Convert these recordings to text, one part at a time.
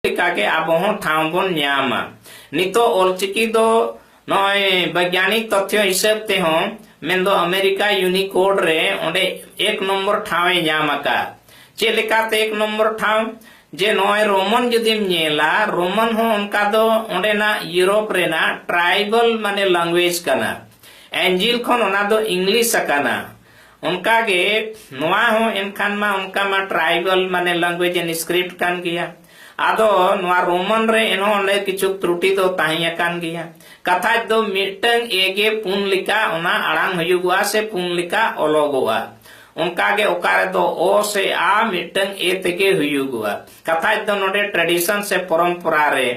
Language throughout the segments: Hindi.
के अब ठाव बन नामा नितो ऑलचिकी दो नय वैज्ञानिक तथ्य हिसाब ते हो मेंदो अमेरिका यूनिकोड रे ओंडे 1 नंबर ठावे नामका चेलेकाते 1 नंबर ठाव जे नय रोमन जुदिम नेला रोमन हो उनका दो ओंडे ना यूरोप रे ना ट्राइबल माने लैंग्वेज कना एंजिल खन ओना दो इंग्लिश कना उनका गे नोआ हो एनखान मा उनका मा ट्राइबल माने लैंग्वेज इन स्क्रिप्ट कान गया आदो नोआ रोमन रे एनो ओंडे किछु त्रुटि दो ताहिया कान गया कथा दो मिटंग एगे पुन लिका ओना आड़ांग हुयुगुआ से पुन लिका ओलोगुआ उनका गे ओकारे दो ओ से आ मिटंग ए तेगे हुयुगुआ कथा दो नोडे ट्रेडिशन से परंपरा रे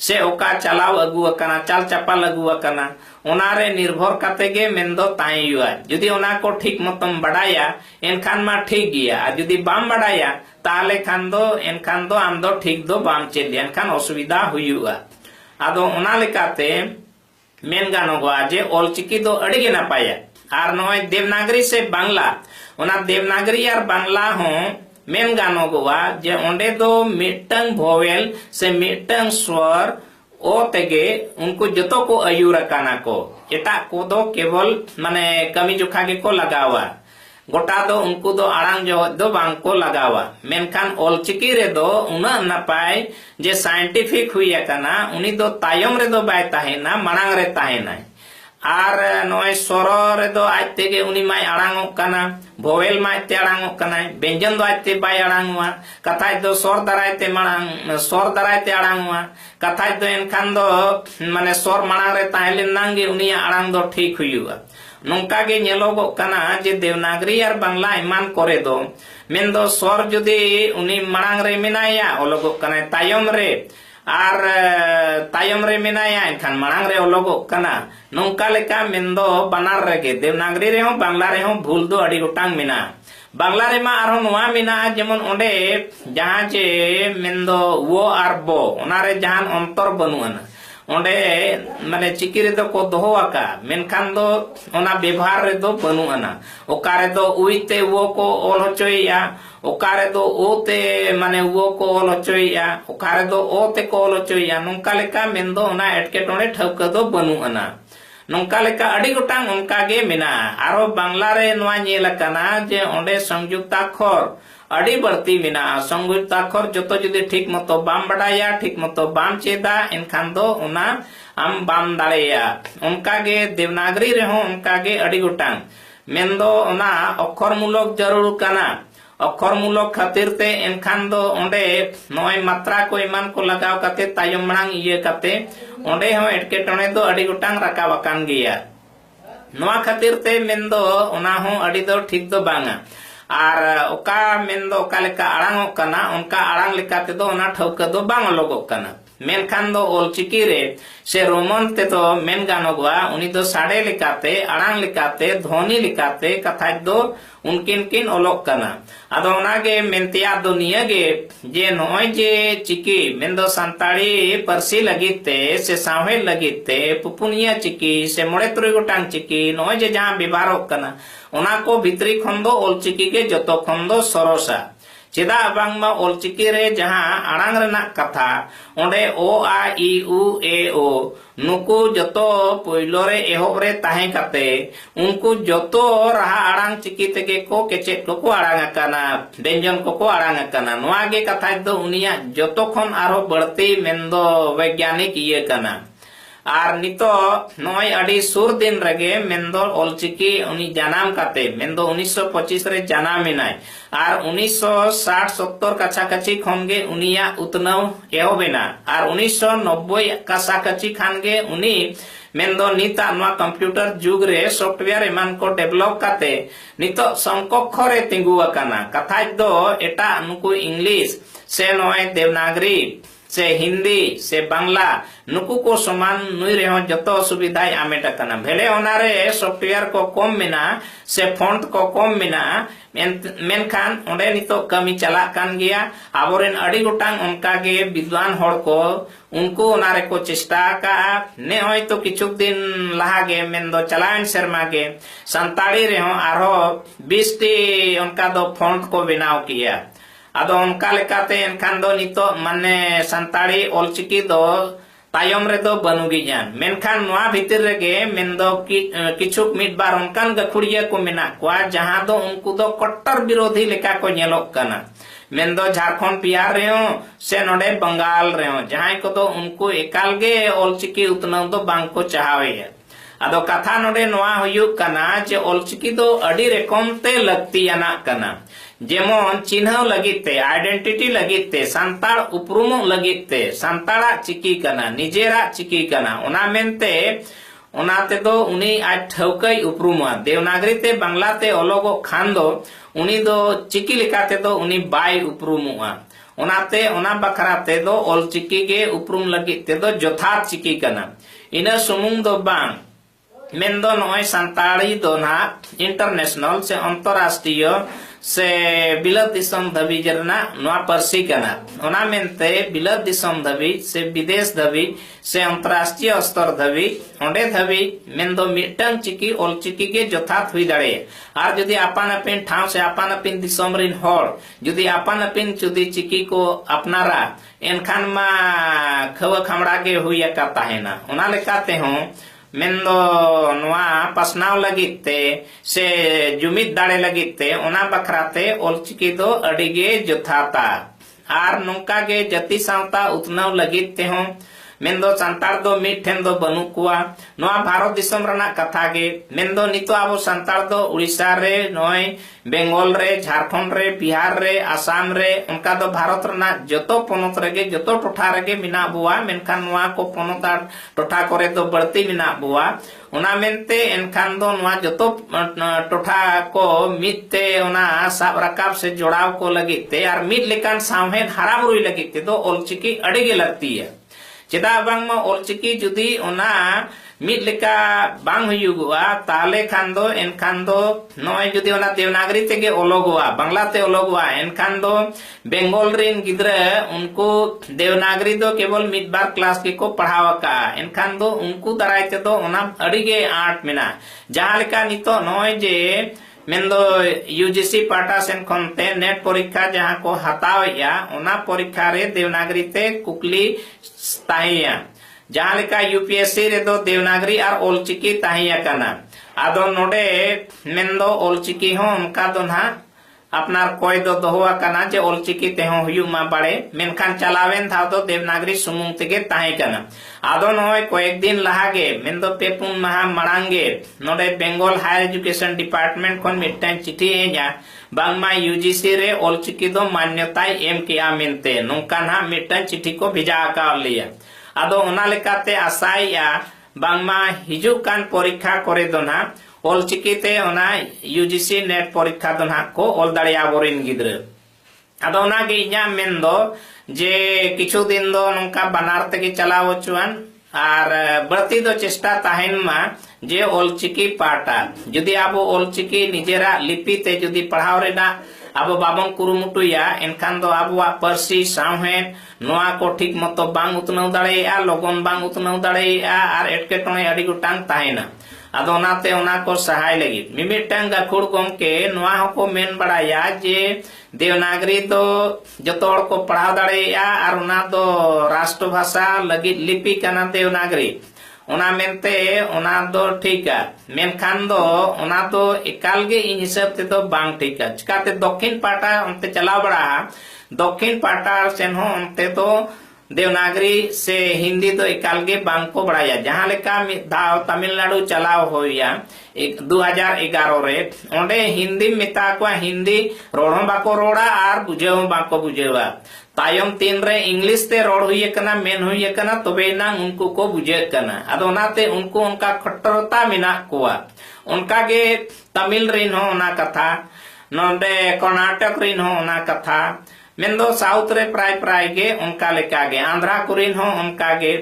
से ओका चलाव अगु कना चाल चपाल अगु कना ओनारे निर्भर काते गे मेंदो ताइयुआ जुदी ओना को ठीक मतम बडाया एनखान मा ठीक गया जुदी बाम बडाया ताले खान दो आम दो ठीक दो बाम चेलिया एनखान असुविधा हुयुआ आदो ओना लेकाते मेन गानोगुआ जे ऑलचिकी दो अड़ी गे नापाया आर नय देवनागरी से बांग्ला ओना देवनागरी और बांग्ला हो मेन गानोगुआ जे ओंडे दो मिटंग भोवेल से मिटंग स्वर ओ तेगे उनको जतो को अयुर काना को एटा को दो केवल माने कमी जोखा गे को लगावा गोटा दो उनको दो आड़ांग जो दो बांग को लगावा मेनखान ऑलचिकी रे दो उना नपाय जे साइंटिफिक हुई काना उनी दो तायम रे दो बाय ताहेना मांग रे ताहेना आर नय स्वर रे दो आज तेगे उनी माय आड़ांगो काना भोवेल माय ते आड़ांगो काना व्यंजन दो आज ते बाय आड़ांगवा कथा दो स्वर दराय ते मांग स्वर दराय ते आड़ांगवा कथा दो एनखान दो माने स्वर मांग रे ताहेले नांगे उनी आड़ांग दो ठीक हुयुआ नोंका गे नेलोगो काना जे देवनागरी और बांग्ला ईमान करे दो मेन दो स्वर जुदी उनी मांग रे मिनाया ओलोगो काना तायम रे आर तायम रे मिनाया एनखान मांग रे ओलोगो काना नोंका लेका मेन दो बानार रेगे देवनागरी रे हो बांग्ला रे हो भूल दो अड़ी गोटांग मिना बांग्ला रे मा आरो नोआ मिना जेमन ओंडे जहां जे मेन दो वो आर बो ओना रे जहां अंतर बनुआना ओंडे माने चिकी रे दो को दोहो आका मेनखान दो ओना व्यवहार रे दो बनुआना ओकारे दो उइते वो को ओल होचोइया ओकारे दो ओते माने वो को ओल होचोइया ओकारे दो ओते को ओल होचोइया नोंका लेका मेन दो ओना एटकेटोणे ठौका दो बनुआना नोंका लेका अड़ी गोटांग उनका गे मिना आरो बांग्ला रे नोआ नेल काना जे ओंडे संयुक्ताक्षर अड़ी बढ़ती मिना संयुक्ताक्षर जतो जुदी ठीक मतो बाम बडाया ठीक मतो बाम चेदा एनखान दो ओना आम बाम दाड़ेया उनका गे देवनागरी रे हो उनका गे अड़ी गोटांग मेंदो ओना अक्षर मूलक जरूर काना अक्षर मूलक खातिर ते एनखान दो ओंडे नय मात्रा को ईमान को लगाव काते तायम मांग इये काते ओंडे हो एटकेटोणे दो अड़ी गोटांग राकाव कान गिया नोआ खातिर ते मेंदो ओना हो अड़ी दो ठीक दो बांगा आर ओका मेंदो ओका लेका आड़ांगो काना उनका आड़ांग लेकाते दो ओना ठौका दो बांग लोगो काना मेनखान दो ऑलचिकी रे से रोमन ते तो मेन गानोगुआ उनी दो साडे लेकाते आड़ांग लेकाते ध्वनि लेकाते कथा दो उनकिन किन ओलोक काना आदो ओनागे मेनतिया दो नियगे जे नय जे चिकी मेंदो संताड़ी परसी लगिते से सावे लगिते पुपुनिया चिकी से मोड़े तुरे गोटांग चिकी नय जे जहां व्यवहार काना ओना को भितरी खन दो ऑलचिकी के जतो खन दो सरसा चेदा बांगमा ऑलचिकी रे जहां आड़ांग रेना कथा ओंडे ओ आ इ उ ए ओ नुकु जतो पोइलो रे एहोब रे ताहे काते उनको जतो रहा आड़ांग चिकी तेगे को केचे को आड़ांग काना व्यंजन को आड़ांग काना नोआ गे कथा दो उनिया जतो खन आरो बढ़ती मेंदो वैज्ञानिक ये काना आर नितो नय अड़ी सुर दिन रगे मेंदो ऑलचिकी उनी जनाम काते मेंदो 1925 रे जनामिनाय आर 1960-70 काछा काछी खनगे उनिया उतनव एहोबेना आर 1990 काछा काछी खानगे उनी मेंदो निता नोआ कंप्यूटर जुग रे सॉफ्टवेयर एमान को डेवलप काते नितो संकक्ष रे तिंगु अकाना कथा दो एटा नुकु इंग्लिश से नय देवनागरी से हिंदी से बांग्ला नुकु को समान नुई रे जतो सुविधा आमेटा कना भेले ओनारे सॉफ्टवेयर को कम मिना से फॉन्ट को कम मिना मेनखान ओंडे नितो कमी चला कान गया आबोरेन अड़ी गोटांग उनका गे विद्वान होड़ को उनको ओनारे को चेष्टा का ने होय तो किछु दिन लहा गे मेंदो चलान शर्मा गे संताड़ी रे हो आरो 20 टी उनका दो फॉन्ट को बनाव किया ado onka lekate enkhan do nito mane santari olchiki do tayom redo banugiyan menkhan noa bhitir rege mendo kichuk midbar onkan gakhuriya ko mena kwa jaha do unku do kottar birodhi leka ko nyelok kana mendo Jharkhand Bihar रे हो से नोडे बंगाल रे हो जहां को तो उनको एकाल गे ऑलचिकी उतना तो बांग को चाहवे अदो कथा नोडे नोआ हुयुक कना जे ऑलचिकी दो अडी रकम ते लगती याना कना जेमन चिन्ह लगिते आइडेंटिटी लगिते संताड़ उपरुम लगिते संताड़ा चिकी कना निजेरा चिकी कना ओना मेनते ओनाते दो उनी आज ठौकई उपरुमा देवनागरी ते बांग्ला ते ओलोगो खान दो उनी दो चिकी लिखाते दो उनी बाय उपरुमुआ ओनाते ओना बखराते दो ऑलचिकी के उपरुम लगिते दो जोथात चिकी कना इना सुमुंग दो बांग मेंदो नोय संताड़ी दो ना इंटरनेशनल से अंतरराष्ट्रीय से बिलत दिसम धबी जरना नोआ परसी कना ओना मेनते बिलत दिसम धबी से विदेश धबी से अंतरराष्ट्रीय स्तर धबी ओंडे धबी मेंदो मिटन चिकी ऑलचिकी के जोथात हुई दाड़े आर जदि आपान अपिन ठाव से आपान अपिन दिसम रिन होर जदि आपान अपिन जुदी चिकी को अपनारा एनखान मा खव खमड़ा के हुई का ताहेना ओना लेकाते हों मेंदो नोआ पसनाव लगिते से जुमिद दाड़े लगिते ओना बखराते ऑलचिकी दो अडिगे जोथाता आर नोंका गे जति सावता उतनाव लगिते हों मेंदो संताड़ दो मिठेन दो बनु कुआ नोआ भारत दिसम रना कथा गे मेंदो नितो आबो संताड़ दो उड़ीसा रे नोय बेंगल रे झारखंड रे बिहार रे आसाम रे उनका दो भारत रना जतो पोनत रेगे जतो टोठा रेगे मिना बुआ मेनखान नोआ को पोनता टोठा करे दो बढ़ती मिना बुआ ओना मेनते एनखान दो नोआ जतो टोठा को मिते ओना साब रकाब से जोड़ाव को लगिते और मिट लेकान सावहेन हरामुरी लगिते दो ऑलचिकी अडिगे लगती है चेदा बांग मा ऑलचिकी जुदी ओना मिट लेका बांग हुयुगुआ ताले खान दो एनखान दो नोय जुदी ओना देवनागरी तेगे ओलोगुआ बांग्ला ते ओलोगुआ एनखान दो बेंगल रिन गिद्रे उनको देवनागरी दो केवल मिट बार क्लास के को पढ़ावका एनखान दो उनको दराय ते दो ओना अडिगे आर्ट मेना जहां लेका नितो नोय जे मेंदो यूजीसी पाटा सेन खनते नेट परीक्षा जहां को हतावया ओना परीक्षा रे देवनागरी ते कुकली ताहिया जहां लेका यूपीएससी रे दो देवनागरी और ऑलचिकी ताहिया कना आदो नोडे मेंदो ऑलचिकी हो उनका दो ना अपना कोई दो दोहुआ कना जे ऑलचिकी ते हो हुयु मा बाड़े मेनखान चलावेन था दो देवनागरी सुमुंग तेगे ताहे कना आदो नोय कोएक दिन लहागे मेंदो पेपुन महा मड़ांगे नोडे बेंगल हायर एजुकेशन डिपार्टमेंट खन मिटन चिठी हेजा बांगमा यूजीसी रे ऑलचिकी दो मान्यता एम किया मेनते नोंका ना मिटन चिठी को भेजा का लिया आदो ओना लेकाते आसाइया बांगमा हिजु कान परीक्षा करे दो ना ऑलचिकी ते ओना यूजीसी नेट परीक्षा दो ना को ऑल दाड़िया बोरिन गिद्रे आदो ओना गे इया मेंदो जे किछु दिन दो नोंका बनार तेगे चलाव चुआन आर बढ़ती दो चेष्टा ताहेन मा जे ऑलचिकी पाटा जुदी आबो ऑलचिकी निजेरा लिपि ते जुदी पढ़ाव रेना आबो बाबन कुरुमुटुया एनखान दो आबो परसी सावहेन नोआ को ठीक मतो बांग उतनाव दाड़ेया लोगन बांग उतनाव दाड़ेया आर एटकेटोणे अडी गुटांग ताहेना आदो ओनाते ओना को सहाय लगी मिमिटांग गाखुड़ गमके नोआ को मेन बड़ाया जे देवनागरी दो जतोड़ को पढ़ाव दाड़ेया आर ओना दो राष्ट्र भाषा लगी लिपि कना देवनागरी ओना मेनते ओना दो ठीका मेनखान दो ओना दो एकाल गे इन हिसाब ते दो बांग ठीका चिकाते दक्षिण पाटा अंते चलाव बड़ा दक्षिण पाटा सेन हो अंते तो देवनागरी से हिंदी तो एकालगे बांग को बढ़ाया जहां लेका दाव तमिलनाडु चलाव होया 2011 रे ओंडे हिंदी मिता को हिंदी रोड़ो बाको रोड़ा आर बुझेव बाको बुझेवा तायम तीन रे इंग्लिश ते रोड हुई कना मेन हुई कना तबे ना उनको को बुझे कना अदो नाते उनको उनका खट्टरता मिना कोआ उनका गे तमिल रिन हो ना कथा नोंडे कर्नाटक रिन हो ना कथा मेंदो साउथ रे प्राय प्राय गे उनका लेका गे आंध्रा कुरिन हो उनका गे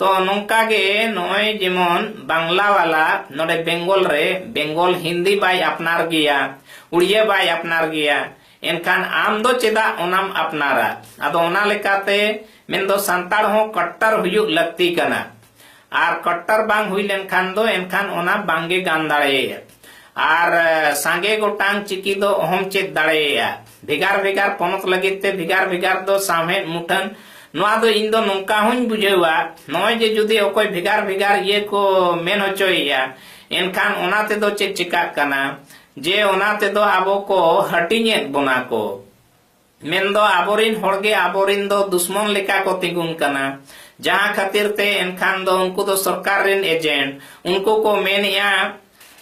तो नोंका गे नोय जेमन बांग्ला वाला नोडे बेंगल रे बेंगल हिंदी बाय अपनार गिया उड़िया बाय अपनार गिया एनखान आम दो चेदा ओनाम अपनारा अदो ओना लेकाते मेंदो संताड़ हो कट्टर हुयुग लगती कना आर कट्टर बांग हुई लेनखान दो एनखान ओना बांगे गान दाड़े आर सांगे गोटांग चिकी दो अहम चेद दाड़ेया भेगार भेगार पोनत लगिते भेगार भेगार दो सामहेद मुठन नोआ दो इन दो नोंका हुन बुझेवा नोय जे जुदी ओकोय भेगार भेगार ये को मेन होचोया एनखान ओनाते दो चेद चिका कना जे ओनाते दो आबो को हटिनेत बोना को मेन दो आबोरिन होड़गे आबोरिन दो दुश्मन लेका को तिगुन कना जहां खातिर ते एनखान दो उनको दो सरकार रेन एजेंट उनको को मेन या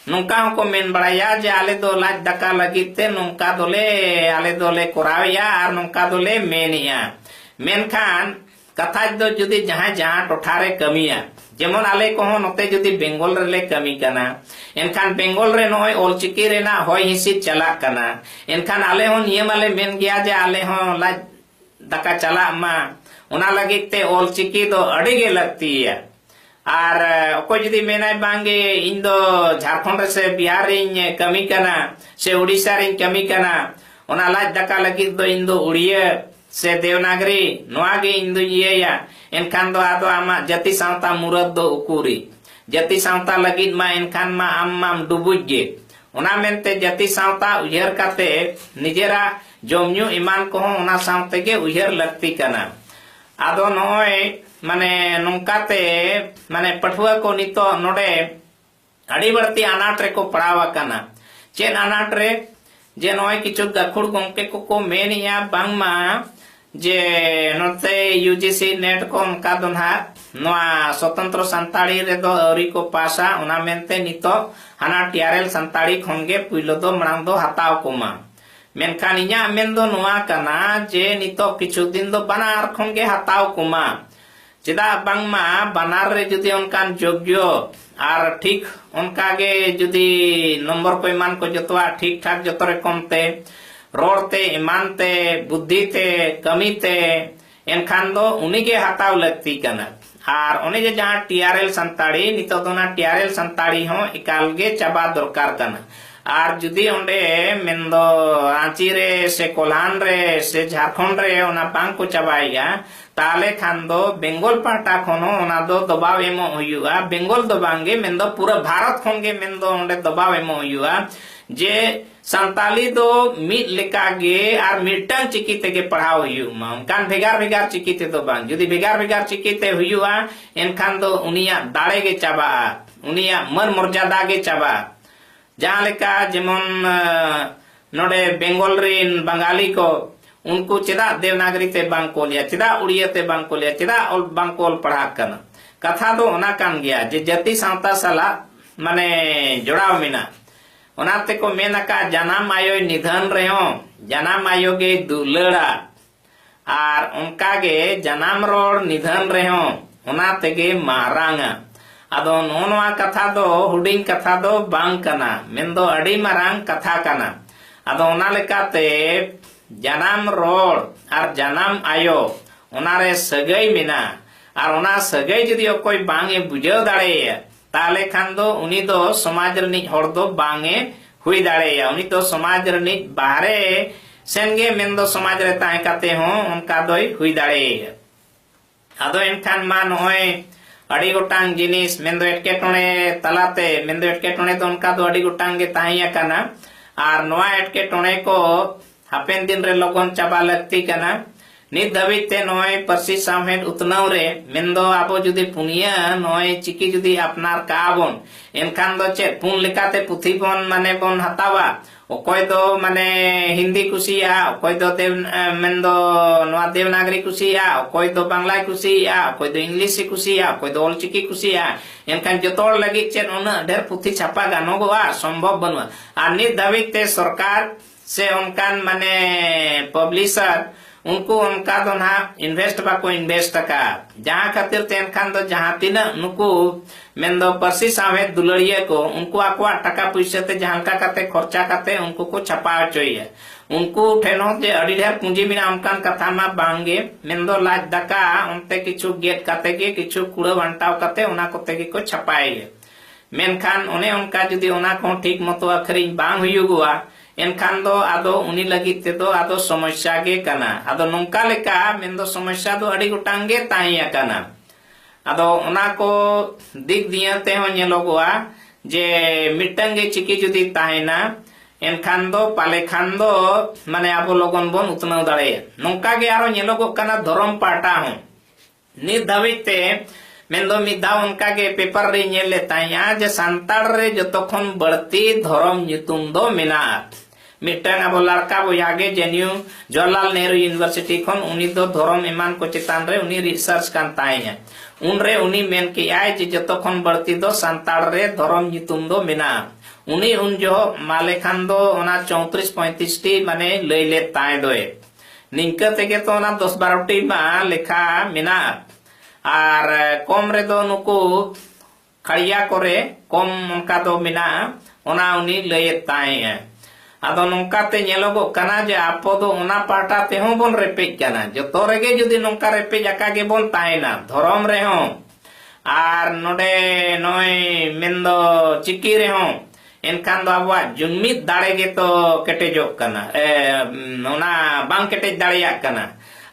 नौका को मेन बड़ाया जे आले दो लाज दका लगिते नौका दोले आले दोले कोरावया और नौका दोले मेनिया मेनखान कथा दो जुदी जहां जहां टोठारे कमिया जेमन आले को नोते जुदी बेंगल रे कमी कना एनखान बेंगल रे नय ऑलचिकी रेना होय हिसित चला कना एनखान आले हो नियम आले मेन गया जे आले हो लाज दका चला मा ओना लगिते ऑलचिकी दो अड़ी गे लगती है और अको जुदी मेना बांगे इन दो झारखंड से बिहार रे कमी कना से उड़ीसा रे कमी कना ओना लाज दका लगी दो इन दो उड़िया से देवनागरी नोआ गे इन दो ये एनखान दो आदो आमा जति सावता मुरद दो उकुरी जति सावता लगी मा एनखान मा आम डुबुज गे ओना मेनते जति सावता उयहर काते निजेरा जमन्यू ईमान को ओना सावते गे उयहर लगती कना आदो नोय माने नौकाते माने पठुआ को नितो नोडे अड़ी बड़ती अनाट रे को पड़ावा कना चेन अनाट रे जे नोय किछु गखुड़ गोंके को मेनिया बांगमा जे नोते यूजीसी नेट को उनका दोना नोआ स्वतंत्र संताड़ी रे दो अरी को पासा ओना मेनते नितो हाना टीआरएल संताड़ी खंगे पुइलो दो मणांग दो हताव कोमा मेनखान इया मेन दो नोआ कना जे नितो किछु दिन दो बनार खंगे हताव कोमा चेदा बांगमा बनार रे जुदी उनकान योग्य और ठीक उनका गे जुदी नंबर को ईमान को जतवा ठीक ठाक जतरे कमते रोड़ते ईमानते बुद्धिते कमीते एनखान दो उनी गे हताव लगती कना और उनी जे जहां टीआरएल संताड़ी नितो दोना टीआरएल संताड़ी हो इकाल गे चाबा दरकार कना और जुदी ओंडे मेंदो रांची रे से कोल्हान रे से झारखंड रे ओना बांग को चाबाइया ताले खान दो बेंगल पाटा खनो ओना दो दबाव एमो हुयुआ बेंगल दो बांगे मेंदो पूरा भारत खनगे मेंदो ओंडे दबाव एमो हुयुआ जे संताली दो मिट लेका गे और मिटन चिकी तेगे पढ़ाव हुयुमा उनकान भेगार भेगार चिकी ते दो बांग जुदी भेगार भेगार चिकी ते हुयुआ एनखान दो उनिया दाड़े गे चाबा उनिया मन मर्यादा गे चाबा जहां लेका जेमन नोडे बेंगल रेन बंगाली को उनको चेदा देवनागरी ते बांग को लिया चेदा उड़िया ते बांग को लिया चेदा ऑल बांग को पढ़ा कना कथा दो ओना कान गया जे जति सावता साला माने जोड़ाव मिना ओनाते को मेनका जनाम आयो निधन रेहो जनाम आयो गे दुलड़ा और उनका गे जनाम रोड निधन रेहो ओनाते गे मारांगा आदो नोनवा कथा दो हुडिंग कथा दो बांग कना मेंदो अड़ी मारांग कथा कना आदो ओना लेकाते जनाम रोड और जनाम आयो ओनारे सगई मिना और ओना सगई जदि कोई बांगे बुझाव दाड़े ताले खान दो उनी दो समाज रनिज होड़ दो बांगे हुई दाड़े उनी तो समाज रनिज बाहरे सेनगे मेंदो समाज रे ताए काते हो उनका दोई हुई दाड़े आदो एनखान मा नोय अड़ी गोटांग जिनिस मेंदो एटकेटोणे तलाते मेंदो एटकेटोणे तो उनका दो अड़ी गोटांग गे ताहिया कना और नोआ एटकेटोणे को हापेन दिन रे लगन चाबा लगती कना नित दबिते नोय परसी सामहेद उतनाव रे मेंदो आबो जुदी पुनिया नोय चिकी जुदी अपनार काबोन एनखान दो चे पुन लेकाते पुथी बोन माने बोन हतावा ओकोय दो माने हिंदी कुसिया ओकोय दो देव मेंदो नोआ देवनागरी कुसिया ओकोय दो बांग्ला कुसिया ओकोय दो इंग्लिश कुसिया ओकोय दो ऑलचिकी कुसिया एनखान जतोड़ लगी चे उना ढेर पुथी छापा गानोगवा संभव बनवा आ नित दबिते सरकार से उनकान माने पब्लिशर उनको उनका दो ना इन्वेस्ट बाको इन्वेस्ट का जहां खातिर तेन खान दो जहां तीन नुकु मेंदो परसी सावे दुलड़िया को उनको आकुआ टका पैसा ते जहां का काते खर्चा काते उनको को छपा चाहिए उनको ठेनो जे अड़ी ढेर पूंजी बिना उनकान कथा मा बांगे मेंदो लाज दका उनते किछु गेट काते के किछु कुड़ा बंटाव काते उना कोते के को छपाए मेनखान उन्हें उनका जुदी उना को ठीक मतो अखरिन बांग हुयुगुआ एनखान दो आदो उनी लगी ते दो आदो समस्या गे कना आदो नोंका लेका मेंदो समस्या दो अड़ी गोटांगे ताहिया कना आदो उना को दिक दिया ते हो नेलोगुआ जे मिटंग गे चिकी जुदी ताहेना एनखान दो पाले खान दो माने आबो लोगन बोन उतनाव दाड़े नोंका गे आरो नेलोगोग काना धरम पाटा हूं नित धाबिते मेंदो मिदाव उनका के पेपर रे नेल लेताया जे सांताड़ रे जतोखन बढ़ती धरम ᱧᱩᱛᱩᱢ दो मेना मिटंग अब लड़का बोयागे जेन्यू जवाहरलाल नेहरू यूनिवर्सिटी खन उनी दो धरम ईमान को चितान रे उनी रिसर्च कान ताया उन रे उनी मेन के आय जे जतोखन बढ़ती दो सांताड़ रे धरम ᱧᱩᱛᱩᱢ दो मेना उनी उन जो माले खान दो ओना 34-35 टी माने लई ले ताय दोए निंका तेगे तो ओना 10-12 टी मा लेखा मेना आर कम रे दो नुकु खड़िया करे कम उनका दो मेना ओना उनी लय ताय आदो नोंका ते नेलोगो कना जे आपो दो ओना पाटा ते हो बोन रेपेज कना जतो रेगे जुदी नोंका रेपेज आका गे बोन तायना धरम रे हो आर नोडे नोय मेंदो चिकी रे हो एनखान दो आबवा जुन्मित दाड़े गे तो केटेजो कना ओना बांग केटेज दाड़िया कना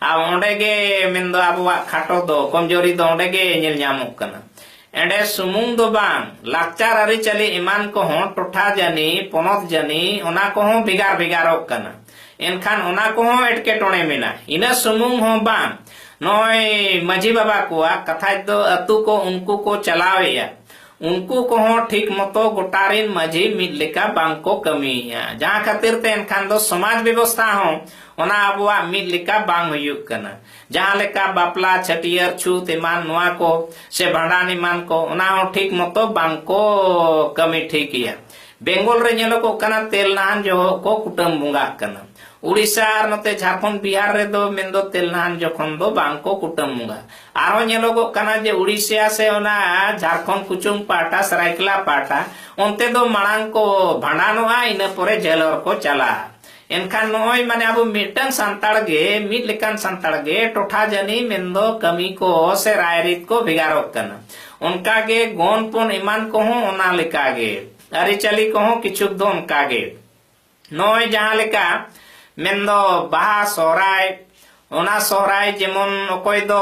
आ ओंडे गे मेंदो आबवा खाटो दो कमजोरी दो ओंडे गे नेल ᱧᱟᱢᱚᱜ कना एंडे सुमुंग दो बांग लाकचार आरी चली ईमान को हो टोठा जानी पोनत जानी ओना को हो बिगार बिगारोग कना एनखान ओना को हो एटके टोणे मेना इना सुमुंग हो बांग नोय माझी बाबा को कथा दो अतु को उनको को चलावेया उनको को हो ठीक मतो गोटारिन माझी मिद लेका बांग को कमीया जहां खातिर ते एनखान दो समाज व्यवस्था हो ओना आबवा मिद लेका बांग हुयुक कना जहां लेका बापला छटियर छूत ईमान नुआ को से भांडान ईमान को ओना हो ठीक मतो बांग को कमी ठीकिया बेंगल रे नेलो को कना तेलनान जो को कुटुम बुंगा कना उड़ीसा और नते झारखंड बिहार रे दो मेंदो तेलनान जखन दो बांग को कुटुम बुंगा आरो नेलो को कना जे उड़ीसा से ओना झारखंड कुचुम पाटा सरायकला पाटा ओनते दो मांग को भांडानोआ इन परे जेलर को चला एनखान नोय माने अब मिटन सांताड़ गे मिट लेकान सांताड़ गे टोठा जनी मेंदो कमी को से रायरित को भिगारो कना उनका गे गोनपुन ईमान को हो ओना लेका गे अरिचली को हो किछुक दो उनका गे नोय जहां लेका मेंदो बाहा सोहराय ओना सोहराय जेमन ओकोय दो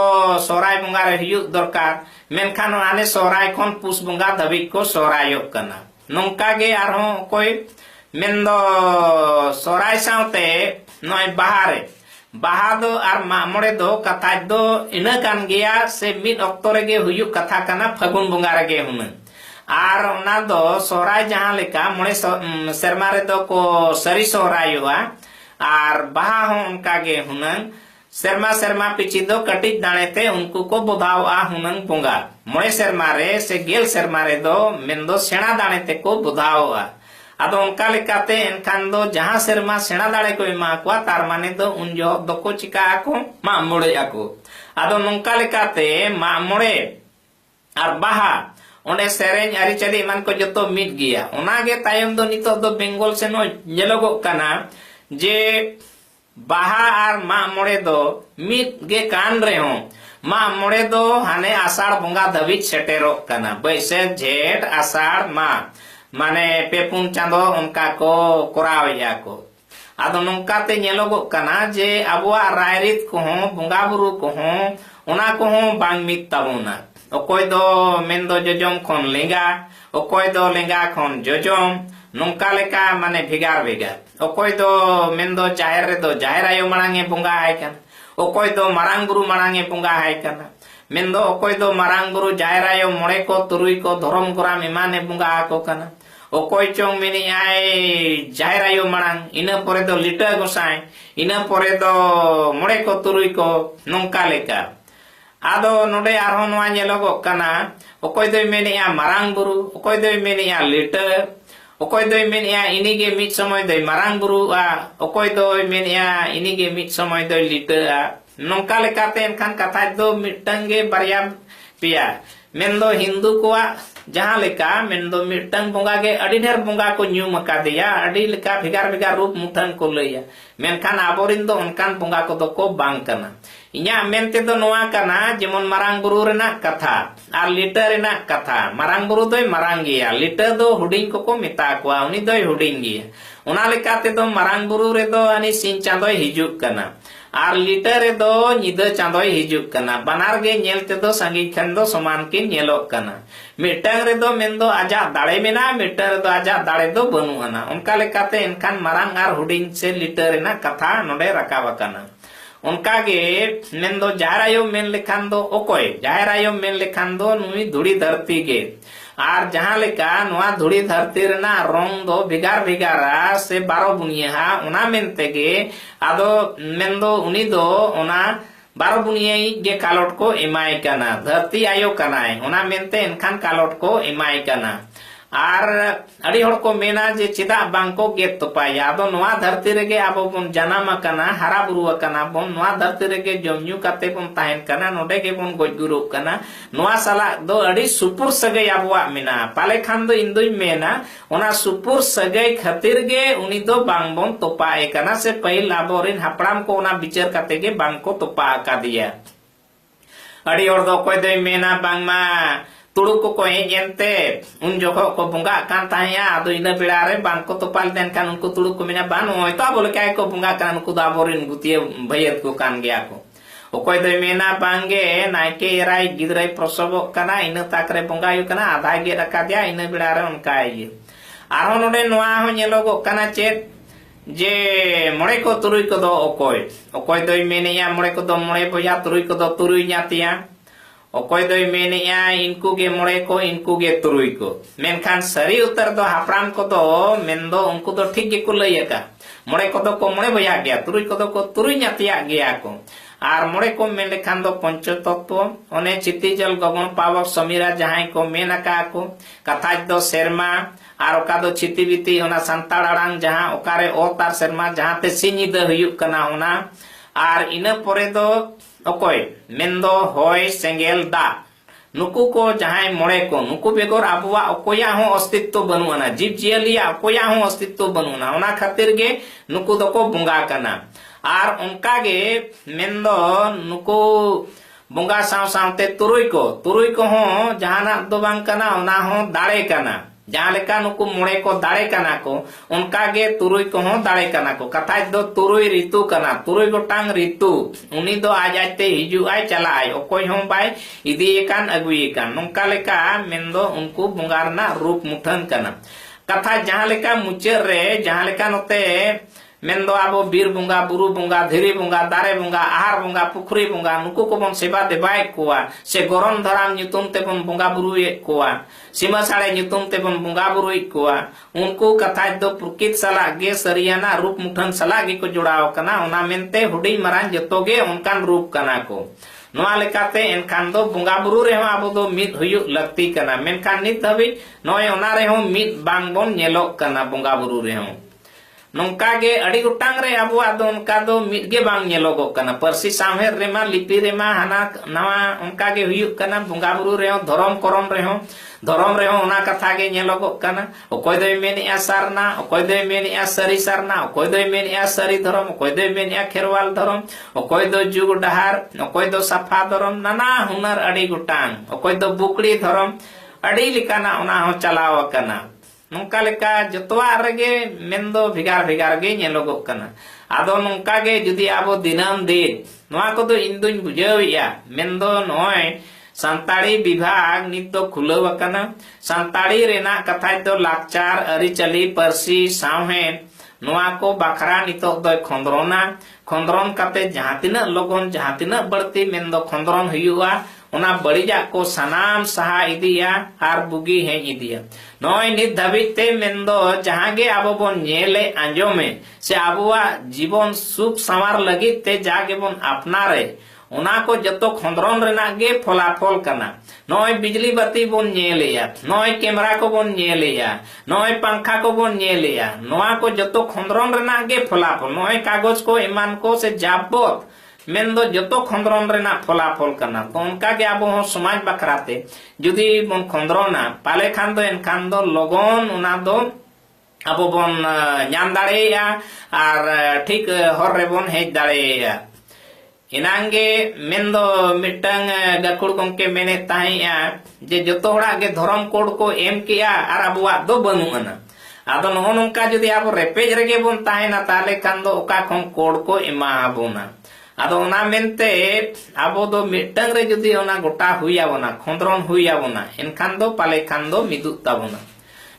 सोहराय बुंगा रे हुयुक दरकार मेनखान आने सोहराय खन पुस बुंगा धबिक को सोहरायोक कना नोंका गे आरहो ओकोय मेंदो सोहराय सावते नोय बाहारे बाहा दो आर मामोड़े दो कथा दो इना कान गया से मिद ऑक्टो रे गे हुयुक कथा कना फागुन बुंगा रे गे हुन आर ओना दो सोहराय जहां लेका मोड़े सेरमा रे दो को सरी सोहरायोआ आर बाहा हो उनका गे हुनंग सेरमा सेरमा पिची दो कटिज दाणेते उनको को बुधावा हुनंग बुंगा मोड़े सेरमा रे से गेल सेरमा रे दो मेंदो सेना दाणेते को बुधावा आदो उनका लेकाते एनखान दो जहां सेरमा सेना दाड़े को एमा को तार माने दो उन जो दको चिका को मा मोड़े आको आदो नोंका लेकाते मा मोड़े आर बाहा ओंडे सेरेंज आरी चली मान को जतो मिट गया ओनागे तायम दो नितो दो बेंगल से नो नेलोगो कना जे बाहा आर मा मोड़े दो मिट गे कान रे हो मा मोड़े दो हाने आषाढ़ बुंगा धबिच सेटेरो कना बैसाख जेठ आषाढ़ मा माने पेपुन चांदो उनका को कोरावया को आदो नोंका ते नेलोगो कना जे आबवा रायरित को हो बुंगा बुरु को हो ओना को हो बांग मित ताबुना ओकोय दो मेंदो जजम खन लेंगा ओकोय दो लेंगा खन जजम नोंका लेका माने भिगार भिगार ओकोय दो मेंदो जाहेर रे दो जाहेर आयो मांगे बुंगा हाय कना ओकोय दो मारांग बुरु मांगे बुंगा हाय कना मेंदो ओकोय दो मारांग बुरु जाहेर आयो मोड़े को तुरुई को धरम गोराम इमाने बुंगा को कना ओकोय चोंग मिनी आय जाहेर आयो मांग इना परे दो लिटा गोसाय इना परे दो मोड़े को तुरुई को नोंका लेका आदो नोडे आरो नोआ नेलोगो कना ओकोय दो मेनिया मारांग बुरु ओकोय दो मेनिया लिटा ओकोय दो मेनिया इनिगे मिट समय दो मारांग बुरु आ ओकोय दो मेनिया इनिगे मिट समय दो लिटा नोंका लेकाते एनखान कथा दो मिटंगे बारया पिया मेंदो हिंदू कोआ जहां लेका मेंदो मिटंग बुंगा गे अडी ढेर बुंगा को न्यूम का दिया अडी लेका भिगार भिगार रूप मुठन को लैया मेनखान आबोरिन दो उनकान बुंगा को दो को बांग कना इन्या मेनते दो नोआ कना जेमन मारांग बुरु रेना कथा आर लिटर रेना कथा मारांग बुरु दोय मारांग गिया लिटर दो हुडिंग को मेता कोआ उनी दोय हुडिंग गिया ओना लेकाते दो मारांग बुरु रे दो अनि सिन चांदोय हिजुक कना आर लीटर रे दो निदा चांदोय हिजुक कना बानार गे नेल ते दो संगी खन दो समान के नेलोक कना मिटंग रे दो मेन दो आजा दाड़े मेना मिटर दो आजा दाड़े दो बनु अना उनका लेकाते एनखान मारांग आर हुडिंग से लीटर रेना कथा नोडे रकाब कना उनका गे मेन दो जाहरायो मेन लेखान दो ओकोय जाहरायो मेन लेखान दो नुई धुड़ी धरती गे आर जहां लेका नुआ धुड़ी धरती रेना रंग दो भिगार भिगारा से 12 बुनिया उना मेनते गे आदो मेन दो उनी दो उना 12 बुनिया गे कालोट को एमाय कना धरती आयो कनाय उना मेनते एनखान कालोट को एमाय कना आर अड़ी हड़ को मेना जे चिदा बांको गेत तोपाया आदो नोआ धरती रेगे आबो बन जनाम कना हरा बुरु कना बन नोआ धरती रेगे जमन्यू काते बन ताहेन कना नोडे गे बन गोज गुरु कना नोआ साला दो अड़ी सुपुर सगै आबोआ मेना पाले खान दो इंदुई मेना ओना सुपुर सगै खातिर गे उनी दो बांग बन तोपाए कना से पहिल आबो रिन हापड़ाम को ओना बिचार काते गे बांको तोपा का दिया अड़ी हड़ दो कोय दे मेना बांगमा तुड़ू को हेजनते उन जोखो को बुंगा कान ताया आदो इना बेड़ा रे बांग को तोपाल देन कान उनको तुड़ू को मेना बान होय तो बोले काय को बुंगा कान उनको दाबोरिन गुतिए भैयत को कान गया को ओकोय दो मेना बांगे नायके एराय गिदराय प्रसव कना इना ताकरे बुंगा यु कना आधा गे रका दिया इना बेड़ा रे उनका ये आरो नोडे नोआ हो नेलोगो कना चेत जे मोड़े को तुरुई को दो ओकोय दो मेनेया मोड़े को दो मोड़े बोया तुरुई को दो तुरुई न्यातिया ओकोय दो मेनेया इनको गे मोड़े को इनको गे तुरुई को मेनखान सरी उतर दो हापराम को दो मेन दो उनको दो ठीक गे को लैयका मोड़े को दो को मोड़े भया गया तुरुई को दो को तुरुई न्यातिया गया को आर मोड़े को मेन लेखान दो पंचतत्व ओने चित्ती जल गगन पावक समीरा जहां को मेन आका को कथा दो शर्मा आर ओका दो चिति बिति ओना संताड़ अड़ांग जहां ओकारे ओ तार शर्मा जहां ते सिनिद हुयुक कना ओना आर इना परे दो ओकोय मेंदो होय सेंगेल दा नुकु को जहां मोड़े को नुकु बेगोर आबुआ ओकोया हो अस्तित्व बनुना जीव जियलिया ओकोया हो अस्तित्व बनुना ओना खातिर गे नुकु दो को बुंगा कना आर उनका गे मेंदो नुकु बुंगा साव सावते तुरुई को हो जहाना दो बांग कना ओना हो दाड़े कना जहां लेका नुकु मोड़े को दाड़े कना को उनका गे तुरुई को हो दाड़े कना को कथा दो तुरुई ऋतु कना तुरुई गोटांग ऋतु उनी दो आ जाते हिजु आय चला आय ओकोय हो बाय इदी एकान अगुई एकान नोंका लेका मेंदो उनको बुंगारना रूप मुठन कना कथा जहां लेका मुचर रे जहां लेका नोते मेंदो आबो बीर बुंगा बुरु बुंगा धीरी बुंगा दारे बुंगा आहार बुंगा पुखरी बुंगा नुकु को बन सेवा देबाय कोआ से गरम धराम ᱧᱩᱛᱩᱢ ते बन बुंगा बुरुए कोआ सीमा साड़े ᱧᱩᱛᱩᱢ ते बन बुंगा बुरुई कोआ उनको कथा दो प्रकृत सला गे सरियाना रूप मुठन सला गे को जुड़ाव कना ओना मेनते हुडी मरान जतो गे उनकान रूप कना को नोआ लेकाते एनखान दो बुंगा बुरु रे आबो दो मिद हुयु लगती कना मेनखान नित हबी नोय ओना रे हो मिद बांग बन नेलो कना बुंगा बुरु रे हो नोंका गे अड़ी गुटांग रे आबुआ दो उनका दो मिदगे बांग नेलोगो कना परसी सामहेर रेमा लिपि रेमा हाना नवा उनका गे हुयुक कना बुंगा बुरु रे धरम करम रे ओना कथा गे नेलोगो कना ओकोय दो मेनिया सारना ओकोय दो मेनिया सरी सारना ओकोय दो मेनिया सरी धरम ओकोय दो मेनिया खेरवाल धरम ओकोय दो जुग डहार ओकोय दो सफा धरम नाना हुनर अड़ी गुटांग ओकोय दो बुकड़ी धरम अड़ी लिकाना ओना हो चलाव कना नोंका लेका जतवा रेगे मेंदो भिगार भिगार गे नेलोगो कना आदो नोंका गे जुदी आबो दिनम दिन नोआ को दो इंदुन बुझाविया मेंदो नोय संताड़ी विभाग नित दो खुलव कना संताड़ी रेना कथा दो लाकचार अरिचली परसी सावहे नोआ को बाखरा नितो दो खंद्रोन काते जहां तिना लोगन जहां तिना बढ़ती मेंदो खंद्रोन हुयुआ ओना बड़ीजा को सनाम सहा इदिया आर बुगी हे इदिया नोय नित धाबिते मेंदो जहां गे आबो बन नेले आंजोमे से आबुआ जीवन सुख संवार लगी ते जागे बन अपनारे ओना को जतो खंद्रोन रेना गे फलाफल कना नोय बिजली बत्ती बन नेलेया नोय कैमरा को बन नेलेया नोय पंखा को बन नेलेया नोआ को जतो खंद्रोन रेना गे फलाफल नोय कागज को ईमान को से जाबत मेंदो जतो खंद्रोन रेना फलाफल कना तो उनका के आबो हो समाज बखराते जुदी बन खंद्रोना पाले खान दो एनखान दो लगन उना दो आबो बन ᱧᱟᱢ दाड़ेया आर ठीक हर रे बन हेज दाड़ेया इनांगे मेंदो मिटंग गकुड़ गंके मेने ताहिया जे जतो हड़ा गे धर्म कोड को एम किया आर आबुआ दो बनुअना आदो नोनका जुदी आबो रेपेज रेगे बन ताहेना ताले खान दो ओका खन कोड को एमा आबोना ado ona mente abo do mitang re judi ona gota huyabona khondron huyabona enkhan do pale khan do midut tabona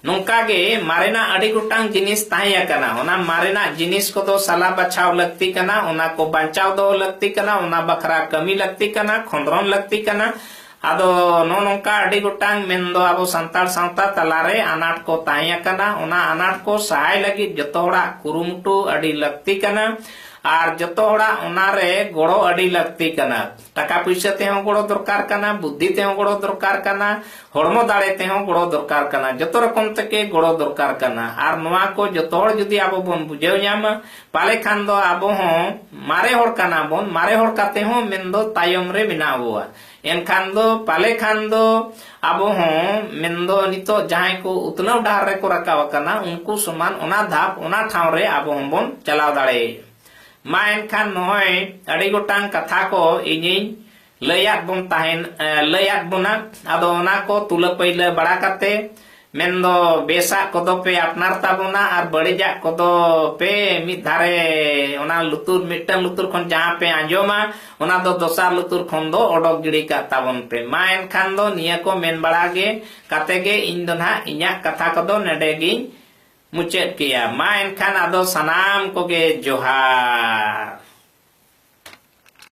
nongka ge marena adi gotang jinis tahya kana ona marena jinis ko do sala bachaw lakti kana ona ko banchaw do lakti kana ona bakra kami lakti kana khondron lakti kana ado nongka adi gotang mendo abo santal santa talare anat ko tahya kana ona anat ko sahay lagi joto hora kurumutu adi lakti kana আর যত হড়া ওনারে গড়ো আডি লাগতি কানা টাকা পয়সা তেহ গড়ো দরকার কানা বুদ্ধি তেহ গড়ো দরকার কানা হড়মো দাড়ে তেহ গড়ো দরকার কানা যত রকম থেকে গড়ো দরকার কানা আর নোয়া কো যত হড় যদি আবো বন বুঝেও যামা পালে খান দো আবো হন মারে হড় কানা বন মারে হড় কাতে হন মেন্দো তায়ম রে বিনাবুয়া এনখান দো পালে খান দো আবো হন মেন্দো নিতো যাহাই কো উতনাও ডাহার রে কো রাকাও কানা উনকু সমান ওনা ধাপ ওনা ঠাও রে আবো হন বন চালাও দাড়ে ma enkhan noy adi gotang katha ko inying layat bon tahen layat bona ado ona ko tula paila bada kate mendo besa kodo pe apnar tabona ar badija kodo pe mid dhare ona lutur mitang lutur khon jaha pe anjoma ona do dosar lutur khon do odok gidi ka tabon pe ma enkhan do niya ko men bada ge kate ge iñ do na iñak katha kodo nede gi मुचेद किया मा एनखान आदो सनाम कोगे जोहार।